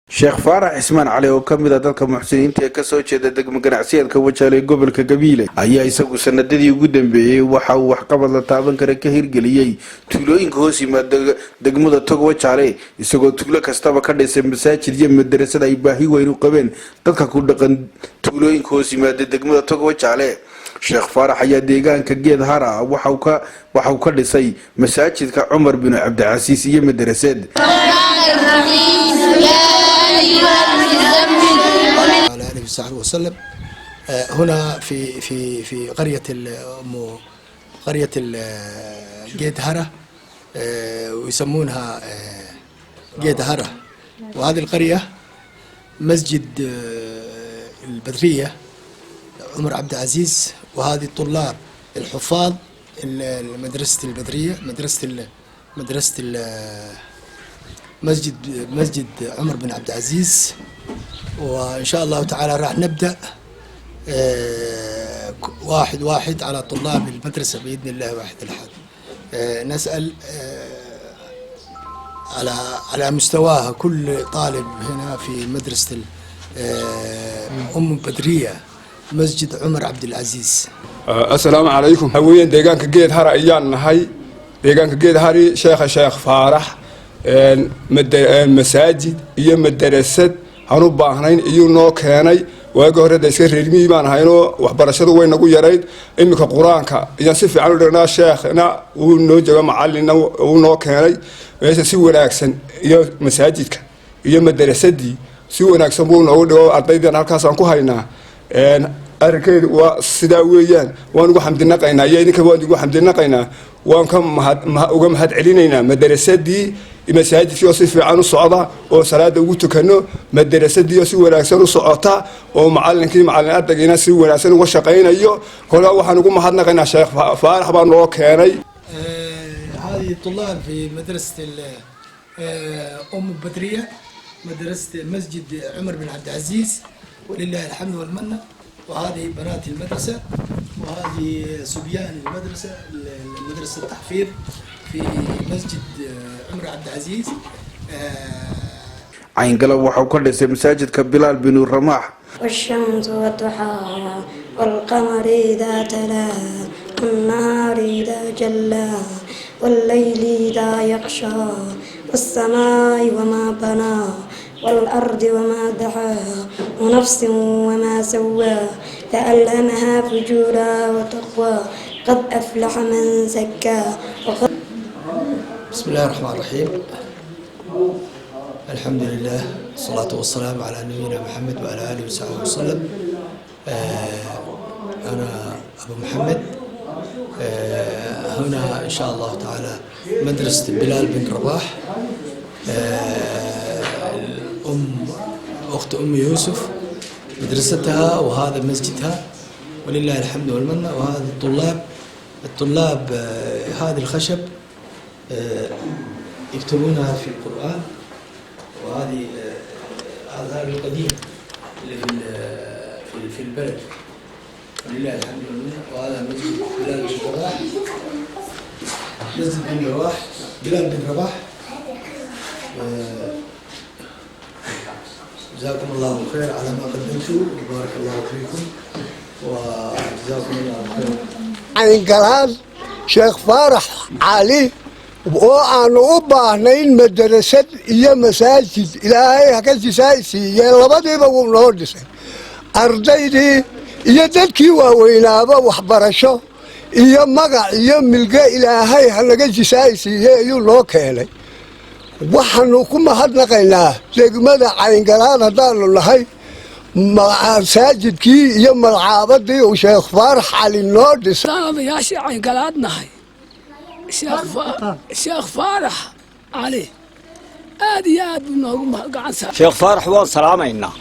Sheekh Faarax Ismaan Cali oo kamid ah dadka muxsiniinta ee ka soo jeeda degmo ganacsiyeedka Wajaale gobolka Gabiile ayaa isagu sanadadii ugu dambeeyay waxa uu wax qabad la taaban kara ka hirgeliyay tuulooyinka hoos yimaada degmada Tog Wajaale isagoo tuulo kastaba ka dhisay masaajid iyo madrasad ay baahi weyn u qabeen dadka ku dhaqan tuulooyinka hoos yimaada degmada Tog Wajaale. Sheekh Faarax ayaa deegaanka Geed Hara waxa uu ka dhisay masaajidka Umar bin Abdulaziz iyo madrasad. على آله وصحبه وسلم. هنا في قرية جيد هرة، ويسمونها جيد هرة، وهذه القرية مسجد البدرية عمر عبد العزيز، وهذه الطلاب الحفاظ مدرسة البدرية مدرسة مسجد عمر بن عبد العزيز. وإن شاء الله تعالى راح نبدأ واحد على طلاب المدرسة بإذن الله واحد الأحد. نسأل على مستواها كل طالب هنا في مدرسة بدرية مسجد عمر عبد العزيز. السلام عليكم. هوين ديغانك جيد هرا ايان نهي ديغانك جيد هاري شيخ فارح مساجد iyo madrasad hanu baahnayn iyo noo keenay waaga hore dadka reermii baan hayno waxbarashadu way nagu yareyd imika quraanka iyo si fiican u dhigna sheekhna uu noo jooga macallin uu noo keenay meesha si wanaagsan iyo masaajidka iyo madrasadii si wanaagsan buu noo dhigo ardaydan halkaas aan ku haynaa arkeed waa sida weeyaan waan ugu xamdinaqaynaa idinka waan ugu xamdinaqaynaa waan ka uga mahad celinaynaa madrasadii masaajidkii si fiican u socda oo salaada ugu tukano madrasadii si wanaagsan u socota oo macallinkii macallin ardaygiina si wanaagsan uga shaqeynayo kala waxaan ugu mahadnaqaynaa Sheekh Faarax baan loo keenay. هذه الطلاب في مدرسة بدرية مدرسة مسجد عمر بن عبد العزيز ولله الحمد والمنة. وهذه بنات المدرسة وهذه صبيان المدرسة مدرسة التحفيظ في مسجد عمر عبد العزيز. عين قلب وحوكل مساجد كبلال بن الرماح. والشمس وضحاها والقمر إذا تلاها والنهار إذا جلاها والليل إذا يغشى والسماء وما بناها والأرض وما دحاها ونفس وما سواها فألهمها فجورها وتقواها قد أفلح من زكاها. بسم الله الرحمن الرحيم. الحمد لله والصلاة والسلام على نبينا محمد وعلى آله وصحبه وسلم. أنا أبو محمد. هنا إن شاء الله تعالى مدرسة بلال بن رباح أخت أم يوسف مدرستها وهذا مسجدها ولله الحمد والمنة. وهذا الطلاب هذه الخشب يكتبونها في القرآن. وهذه هذا القديم اللي في البلد ولله الحمد والمنة. وهذا مسجد بلال بن رباح مسجد بلال بن رباح. جزاكم الله خير على ما قدمتوا وبارك الله فيكم وجزاكم الله خير. عين قلال شيخ فارح علي وأنا أباهنين مدرسة إيا مساجد إلهي هكذا سايسي يا لبدي بقوم نودسي أرضيدي إيا دكي ووينابا وحبرشو إيا مقع إيا ملقا إلهي هكذا سايسي يو لوكيلي waxaanu ku mahadnaqaynaa degmada Cayngalaan hadaan lahay masaajidkii iyo malcaabadii uu Sheekh Faarax Cali noo dhisay. Saamayaashii Cayngalaan nahay Sheekh Faarax Cali aad iyo aad buu noogu gacan saaray. Sheekh Faarax waan salaamaynaa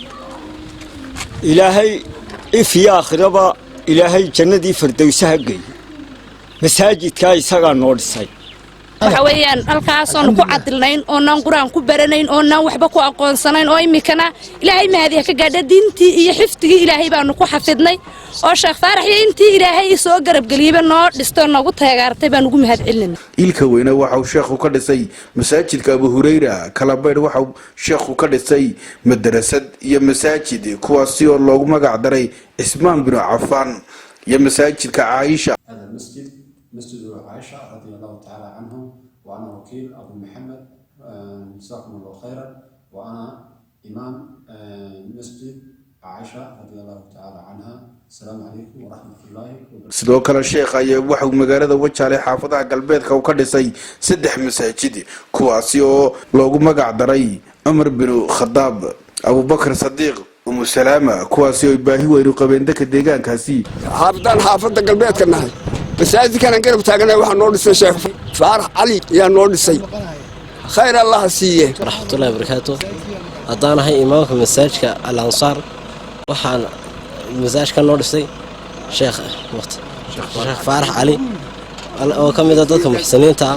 ilaahay ifiya aakhiraba ilaahay jannadii firdawsaha geey masaajidka isaga noo dhisay. waxa weeyaan halkaasoo ku cadilnayn oo naan quraan ku baranayn oo naan waxba ku aqoonsanayn oo imikana ilaahay mahadiya ka gaadhay diintii iyo xifdigii ilaahay baanu ku xafidnay oo Sheekh Faarax iyo intii ilaahay soo garab galiyay noo dhisto nagu taageertay baan ugu mahad celinay ilka weyna waxa uu sheekhu ka dhisay masaajidka Abu Hurayra kala baydh waxa uu sheekhu ka dhisay madrasad iyo masaajid kuwaasi oo loogu magac daray Ismaan bin Affan iyo masaajidka Aisha هذا المسجد مسجد عائشة رضي الله تعالى عنهم وأنا وكيل أبو محمد جزاكم الله خيرا وأنا إمام مسجد عائشة رضي الله تعالى عنها السلام عليكم ورحمة الله وبركاته. sidoo kale sheekh ayaa waxa uu magaalada Wajaale xaafadaha galbeedka uu ka dhisay 3 masaajid kuwaasi oo loogu magac daray Umar bin Khattab Abu Bakr Sadiq umu Salama kuwaasi oo baahi weyn u qabeen dadka deegaankaasi xaafada galbeedka nahay masaajidkan garab taaganay waxa noo dhisay Sheekh Faarax Ali yaa noo dhisay khayr Allah siiye rahmatullahi barakatuh hadaan ahay imaamka masaajidka Al-Ansar waxaan masaajidka noo dhisay Sheekh Faarax Ali oo kamid ah dadka muxsiniinta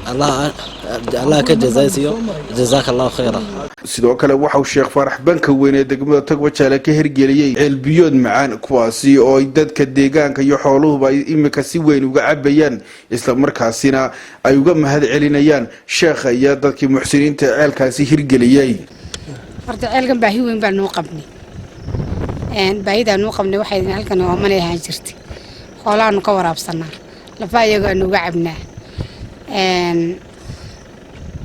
Allah ka jazaayo jazakallahu khayran sidoo kale waxa uu Sheekh Faarax banka weyn ee degmada Togwajaale ka hirgeliyay ceelbiyood macaan kuwaasi oo dadka deegaanka iyo xooluhu ay imika si weyn uga cabayaan isla markaasina ay uga mahad celinayaan sheekha iyo dadkii muxsiniinta ceelkaasi hirgeliyay horta ceelkan baahi weyn baan noo qabnay baahida noo qabnay waxay halkan oo ma leeyahay jirtay xoolaanu ka waraabsanaa lafa iyaga aanu uga cabnaa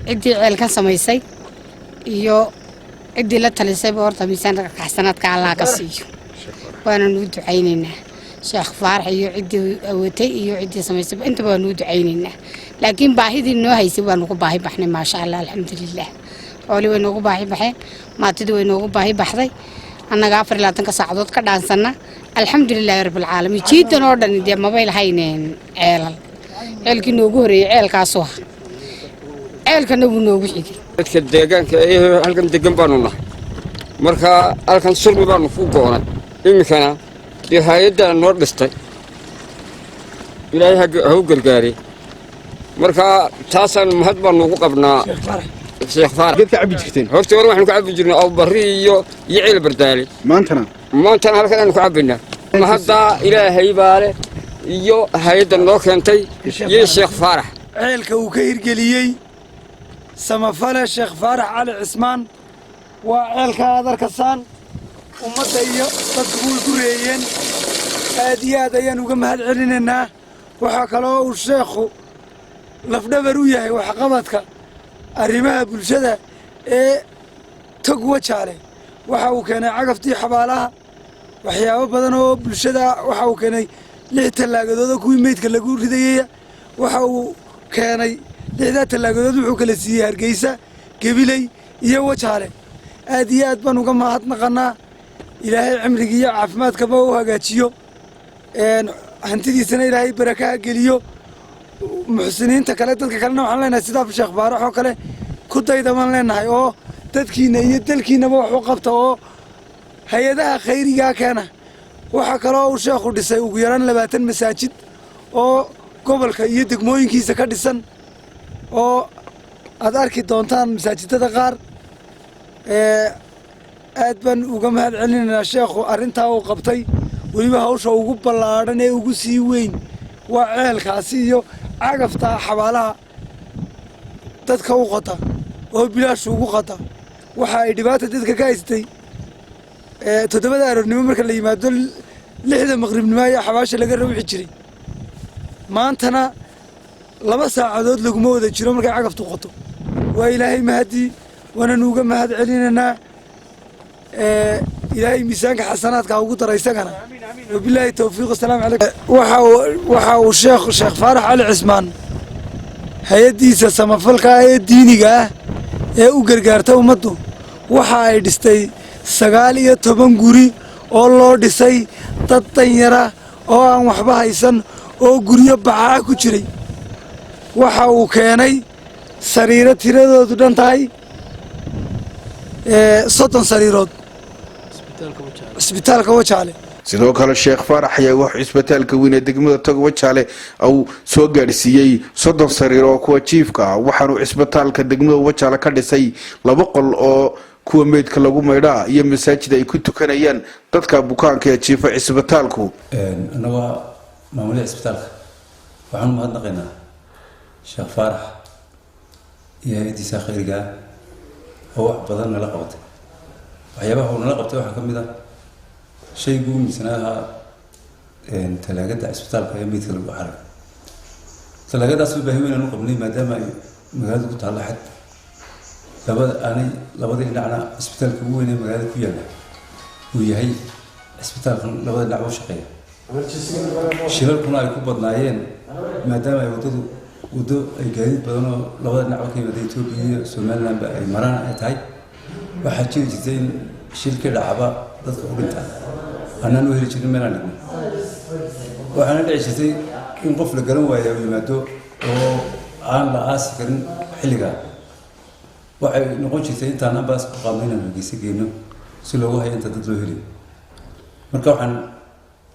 ciddii ceelkan samaysay iyo ciddii la talisay horta miisaanka xasanaadka Allah ka siiyo waana nuu ducaynaynaa Sheekh Faarax iyo ciddii awatay iyo ciddii samaysay inta baa nuu ducaynaynaa laakiin baahidii noo haysay waan ugu baahi baxnay ma sha Allah alxamdulillah xooli way noogu baahi baxeen maatidii way noogu baahi baxday annaga 24 saacadood ka dhaansana alxamdulillah rabbil caalamiin jiidan oo dhan idii mobile hayneen ceelkii noogu horeeyay ceelkaasoo ceelkana wuu noogu xigay dadka deegaanka ee halkan degan baanu nahay marka halkan sulmi baanu ku go'nay imikana hay'adda noo dhistay ilaahay ha u gargaaray marka taasaan mahad baanu ugu qabnaa Sheekh Faarax dadka cabi jirteen horta hore waxaanu ka cabi jirnay Abu Barri iyo ceel bardaali maantana halkan aanu ku cabinaa mahadda ilaahay baale iyo hay'adda noo keentay iyo Sheekh Faarax ceelka uu ka hirgeliyay samafale Sheekh Faarax Ali Cismaan waa ceelka adarkasaan ummadda iyo dadku way ku reeyeen aad iyo aad ayaan uga mahad celinaynaa waxa kale oo uu sheekhu lafdhabar u yahay waxqabadka arrimaha bulshada ee Togwajaale waxa uu keenay cagaftii xabaalaha waxyaabo badan oo bulshada waxa uu keenay 6 talaagadood kuwii meydka lagu ridayay waxa uu keenay 6 talaagadood wuxuu kala siiyay Hargeysa Gabiley iyo Wajaale aad iyo aad baan uga mahadnaqanaa ilaahay cimriga iyo caafimaadka ba uu hagaajiyo hantidiisana ilaahay baraka geliyo muxsiniinta kale dadka kalena waxaan leenahay sida Sheekh Faarax oo kale ku daydaman leenahay oo dadkiina iyo dalkiinaba wax u qabta oo hay'adaha khayriga keena waxa kale oo uu sheekhu dhisay ugu yaraan 20 masaajid oo gobolka iyo degmooyinkiisa ka dhisan oo aad arki doontaan masaajidada qaar aad baan uga mahad celinaynaa sheekhu arrintaa uu qabtay weliba hawsha ugu ballaaran ee ugu sii weyn waa ceelkaasi iyo cagafta xabaalaha dadka u qota oo bilaash ugu qota waxa ay dhibaato dadka ka haystay 7 aroornimo marka la yimaado 6 maqribnimo ayaa xabaasha laga rawxi jiray maantana 2 saacadood laguma wada jiro markay cagaftu qoto waa ilaahay mahadi wana nuuga mahad celinaynaa ilaahay miisaanka xasanaadka ugu daray isagana wabillahi tawfiiq assalaam alaykum waxa uu Sheekh Faarax Ali Cismaan hay'adiisa samafalka ee diiniga ah ee u gargaarta ummaddu waxa ay dhistay 19 guri oo loo dhisay dad danyara oo aan waxba haysan oo guriyo bacaa ku jiray waxa uu keenay sariiro tiradoodu dhan tahay 30 sariirood isbitaalka Wajaale sidoo kale sheekh faarax ayaa wax cisbitaalka weyn ee degmada Togwajaale uu soo gaarsiiyay 30 sariir oo kuwa jiifka ah waxaanu cisbitaalka degmada Wajaale ka dhisay 2 qol oo kuwa meedka lagu maydhaa iyo masaajid ay ku tukanayaan dadka bukaanka ee jiifa cisbitaalku anaga maamulka cisbitaalka waxaan mahadnaqaynaa sheekh faarax iyo idisa khayriga oo wax badan nala qabtay waxyaabaha uu nala qabtay waxa kamid ah shaygu miisanaha talaagada cisbitaalka ee meedka lagu xaray talaagadaas u baahan inaan u qabnay maadaama ay magaalada ku taal xad labada dhinacna cisbitaalka ugu weyn ee magaalada ku yaala uu yahay cisbitaalka labada dhinac u shaqeeya shilalkuna ay ku badnaayeen maadaama ay wado ay gaadiid badan oo labada dhinac ka yimaada Itoobiya iyo Somaliland ay maraan ay tahay waxaa jiri jirtay in shilka dhacaba dadka u dhintaan anaan u heli jirin meel aan dhigno waxaana dhici jirtay in qof la garan waayo uu yimaado oo aan la aasi karin xilligaa waxay noqon jirtay intaan ambaas ku qaadnay inaan Hargeysa geeyno si loogu hayo inta dad loo heli marka waxaan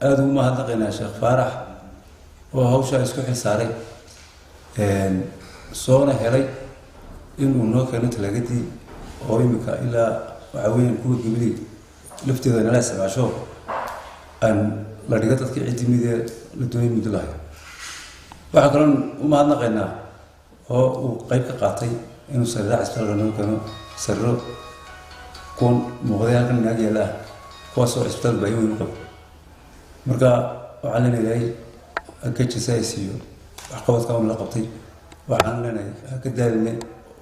aad ugu mahadnaqaynaa sheekh faarax oo hawsha isku xilsaaray soona helay inuu noo keeno talaagadii oo imika ilaa waxa weeyaan kuwa Gabiley lafteeda nala isticmaasho aan la dhigo dadka cidimida la doonay muddo lahayd waxa kale oo u mahadnaqaynaa oo uu qayb ka qaatay inuu sarraa cisbitaalka noo keeno sarro kun muuqday halkan naag yaala kuwaas oo cisbitaal baahi weyn u qabo marka waxaan leenahay ka jisaysiyo wax qabadka oo la qabtay waxaan leenahay ka daalinay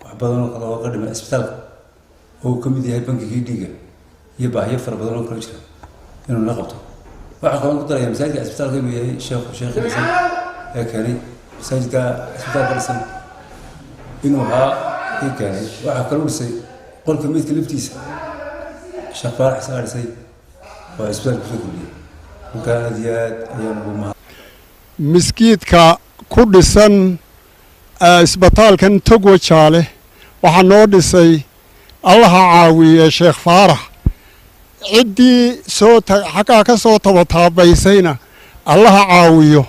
wax badan oo kale oo ka dhimay cisbitaalka oo ka mid yahay bankiga dhiiga iyo baahiyo fara badan oo kala jira inuu la qabto waxa kale oo ku daraya masaajidka cisbitaalka inuu yahay sheekh Xasan ee keenay masaajidka cisbitaalka Xasan inuu haa keenay waxa kale oo dhisay qolka meedka laftiisa sheekh faarax saarisay oo cisbitaalka ku kuliyay mukaadiyad ayaan ugu mahad مسكيتك كردسان اسبطال كان Togwajaale waxaa noo dhisay Allah caawiye sheekh faarax cidii soo xaqa ka soo tabataabaysayna Allah caawiyo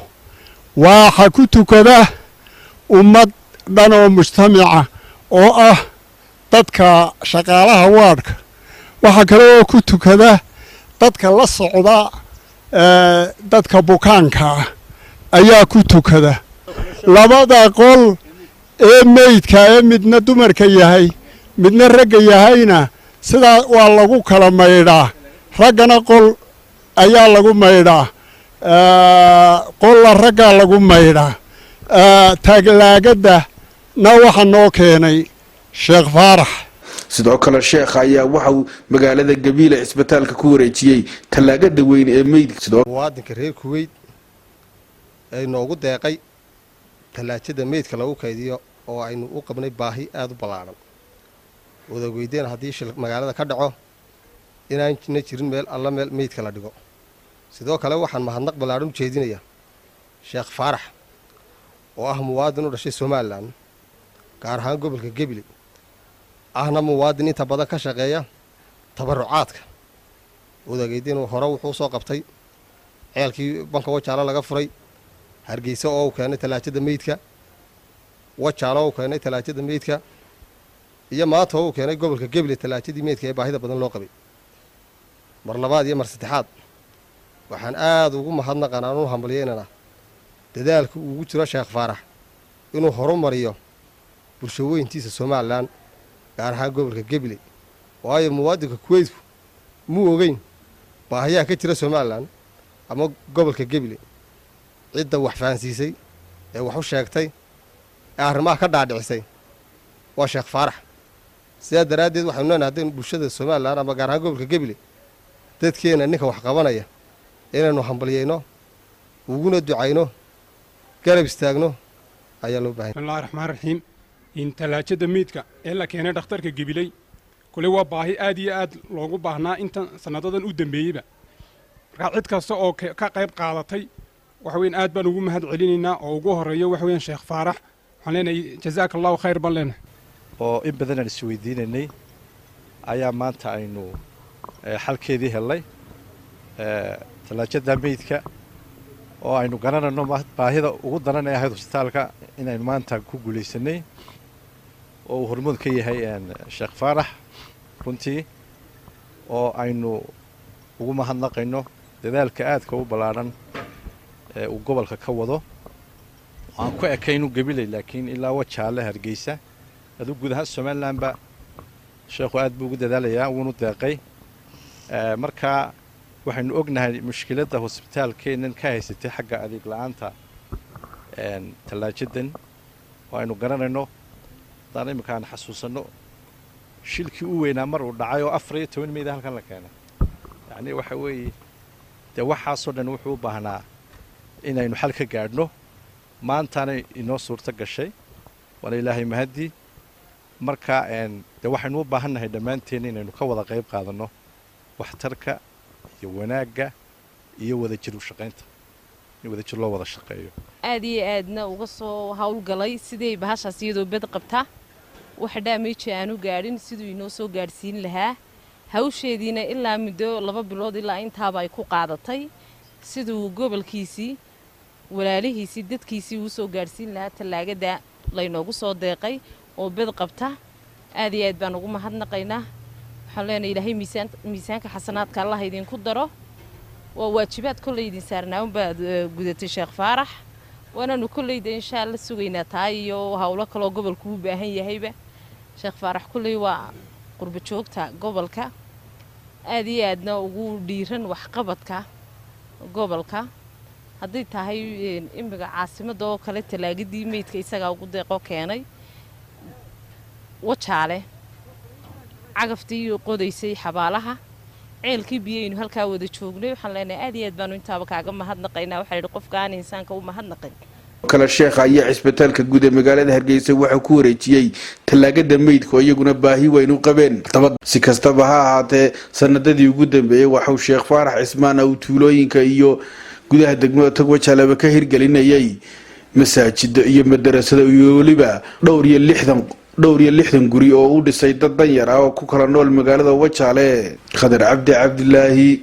waxa ku tukada ummad dhan oo mujtamaca oo ah dadka shaqaalaha waadka waxa kale oo ku tukada dadka la socda dadka bukaanka ayaa ku tukada labada qol ee meydka ee midna dumarka yahay midna ragga yahayna sidaa waa lagu kala maydhaa raggana qol ayaa lagu maydhaa qolla raggaa lagu maydhaa taaglaagada na waxa noo keenay sheekh faarax sidoo kale sheekha ayaa waxa uu magaalada Gabiley cisbitaalka ku wareejiyay talaagada weyn ee meydka sidoo wadanka reer Kuwait ay noogu deeqay talaajada meydka lagu kaydiyo oo aynu u qabnay baahi aad u ballaaran wada weydeen haddii shil magaalada ka dhaco inaan jirin meel alla meel meydka la dhigo sidoo kale waxaan mahadnaq ballaaran u jeedinayaa sheekh faarax oo ah muwaadin u dhashay Somaliland gaar ahaan gobolka Gabiley ahna muwaadin inta badan ka shaqeeya tabarucaadka wada weydeen hore wuxuu soo qabtay ceelkii banka Wajaale laga furay Hargeysa oo keenay talaajada meydka Wajaale oo keenay talaajada meydka iyo maanta oo keenay gobolka Gabiley talaajadii meydka ee baahida badan loo qabay mar labaad iyo mar saddexaad waxaan aad ugu mahadnaqanaa oo hambalyeynaa dadaalka uu ugu jiro sheekh faarax inuu horumariyo bulshooyintiisa Somaliland gaar ahaan gobolka Gabiley waayo muwaadinka Kuwait muu ogeyn baahiyaha ka jira Somaliland ama gobolka Gabiley cidda wax fahansiisay ee wax u sheegtay arrimaha ka dhaadhicisay waa sheekh faarax sidaa daraadeed waxaanu leenahay bulshada Somaliland ama gaar ahaan gobolka Gabiley dadkeena ninka wax qabanaya inaynu hambalyeyno uguna ducayno garab istaagno ayaa loo baahan bismillaahir rahmaanir rahiim in talaajada meedka ee la keenay dhakhtarka Gabiley kule waa baahi aad iyo aad loogu baahnaa inta sanadadan u dambeeyayba marka cid kasta oo ka qayb qaadatay waxa weyn aad baan ugu mahad celinaynaa oo ugu horeeyo waxa weyn sheekh faarax waxaan leenahay jazakallahu khayr baan leenahay oo in badan aan isweydiinay ayaa maanta aynu xalkeedii helay talaajada meydka oo aynu garanayno baahida ugu daran ee ahayd hosbitaalka inaynu maanta ku guulaysanay oo uu hormuud ka yahay Sheekh Faarax runtii oo aynu ugu mahadnaqayno dadaalka aadka u balaaran ee uu gobolka ka wado aan ku ekaynu gabilay laakiin ilaa wajaale Hargeysa adu gudaha Soomaaliland ba sheekhu aad buu ugu dadaalayaa wuuna deeqay marka waxaynu ognahay mushkiladda hosbitaalkeenan ka haysatay xagga adeeg la'aanta talaajadan oo aynu garanayno daan imkaan xasuusano shilkii u weynaa mar uu dhacay oo 14 meeyda halkan la keenay yani waxa weeye de waxa soo dhan wuxuu u baahnaa inaynu xal ka gaadhno maantana inoo suurta gashay wala ilaahay mahadi marka de waxaynu u baahannahay dhamaanteen inaynu ka wada qayb qaadano waxtarka iyo wanaaga iyo wada jir u shaqeynta in wada jir loo wada shaqeeyo aad iyo aadna uga soo hawlgalay sidii bahashaas iyadoo bad qabta wax damage aanu gaadhin sidoo inoo soo gaarsiin lahaa hawsheediina ilaa muddo 2 bilood ilaa intaaba ay ku qaadatay sidoo gobolkiisii walaalihiisii dadkiisii uu soo gaarsiin lahaa talaagada laynoogu soo deeqay oo bad qabta aad iyo aad baan ugu mahadnaqaynaa waxaan leenahay ilaahay miisaanka xasanaadka Allah idinku daro waa waajibaad kulay idin saarnaa baad gudatay Sheekh Faarax waana kullayda insha Allah sugaynaa taay iyo hawlo kale oo gobolku u baahan yahayba Sheekh Faarax kullay waa qurba joogta gobolka aad iyo aadna ugu dhiiran wax qabadka gobolka haddii tahay imbiga caasimada oo kale talaagadii meydka isaga ugu deeqo keenay wajaale cagaftii qodaysay xabaalaha ceelkii biyaynu halka wada joognay waxaan leenahay aad iyo aad baanu intaaba kaaga mahadnaqaynaa waxa yiri qofka aan insaanka u mahadnaqin kala sheekh ayaa cisbitaalka guud ee magaalada Hargeysa waxa ku wareejiyay talaagada meydka iyaguna baahi weyn u qabeen si kastaba ha ahaatee sanadadii ugu dambeeyay waxa Sheekh Faarax Cismaan uu tuulooyinka iyo gudaha degmada Togwajaalaba ka hirgelinayay masaajid iyo madrasado iyo waliba dhowr iyo 60 guri oo u dhisay dad dan yar ah oo ku kala nool magaalada Wajaale Khadar Cabdi Cabdilaahi